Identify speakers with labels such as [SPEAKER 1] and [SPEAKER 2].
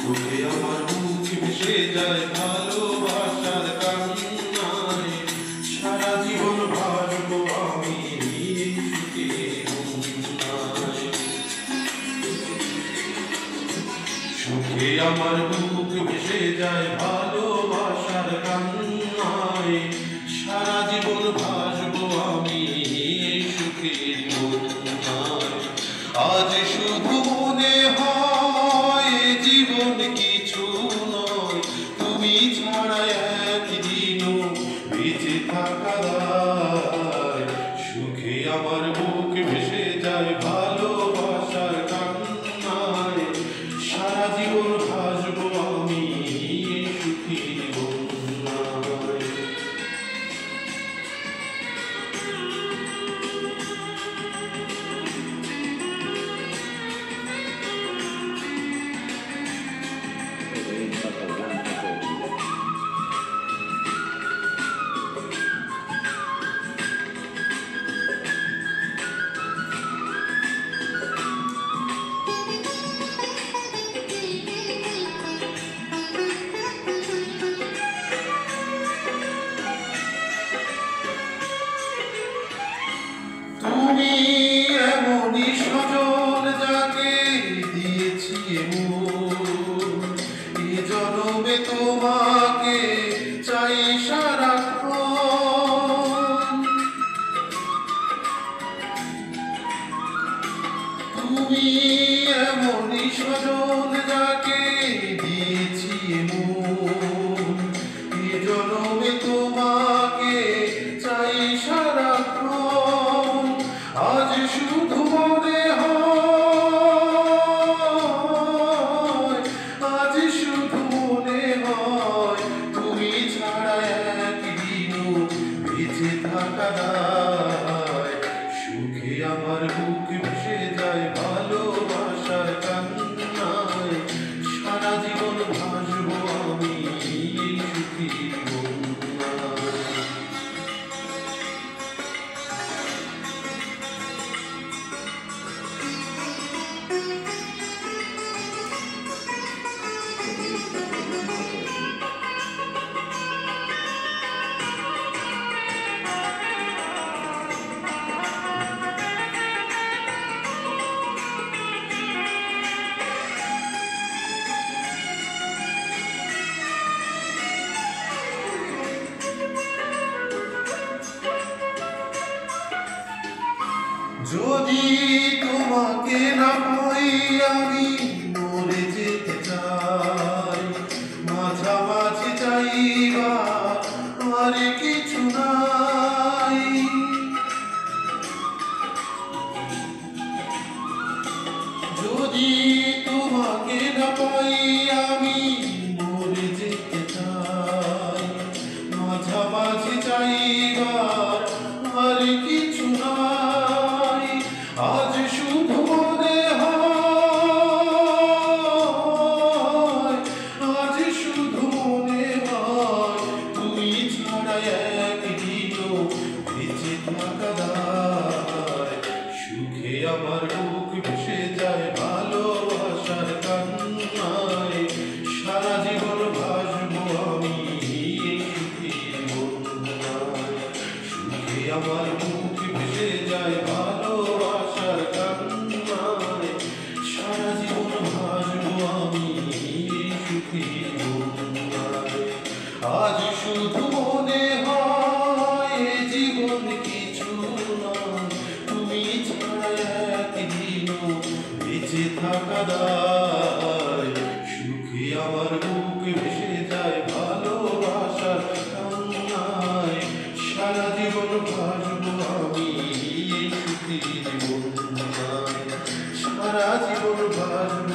[SPEAKER 1] সুখে আমার বুক ভেসে যায় ভালোবাসার কান্নায়, সারা জীবন ভাসবো আমি সুখের বন্যায়। সুখে আমার বুক ভেসে যায় ভালোবাসার কান্নায়, সারা জীবন ভাসবো আমি সুখের বন্যায়। আজ শুধু মনে হয় জীবন কিছু নয়, তুমি ছাড়া একদিনও বেঁচে থাকা দায়। সুখে আমার বুক ভেসে যায় ভালোবাসার কান্নায়, সারা জীবন ভাসবো আমি সুখের বন্যায়। তুমি এমনই সজল যাকে দিয়েছি এ জনমে তোমাকে চাই সারাক্ষণ। তুমি এমনই সজল যাকে দিয়েছি এ জনমে তোমাকে চাই সারাক্ষণ। আজ শুধু মনে হয়, আজ শুধু মনে হয় তুমি ছাড়া একদিনও বেঁচে থাকা দায়। সুখে আমার বুক ভেসে যায় ভালোবাসার কান্নায়, সারা জীবন ভাসবো আমি সুখের বন্যায়। যদি তোমাকে না পাই আমি মরে যেতে চাই, মাঝামাঝি চাইবা আর কিছু নাই। যদি তোমাকে না পাই আমি মরে যেতে চাই, মাঝামাঝি চাইবা আর কিছু নাই। আজ শুধু মনে হয়, আজ শুধু মনে হয় তুমি ছাড়া একদিনও বেঁচে থাকা দায়। সুখে আমার বুক ভেসে যায় ভালোবাসার কান্নায়, সারা জীবন ভাসবো আমি সুখের বন্যায়। সুখে আমার বুক ভেসে যায় ভালোবাসার কান্নায়, সারা জীবন ভাসবো আমি সুখের বন্যায়। আজ শুধু মনে হয় জীবন কিছু নয়, তুমি ছাড়া একদিনও বেঁচে থাকা দায়। সুখে আমার বুক ভেসে যায় ভালোবাসার কান্নায়, সারা জীবন ভাসবো আমি সুখের বন্যায়। সারা জীবন ভাসবো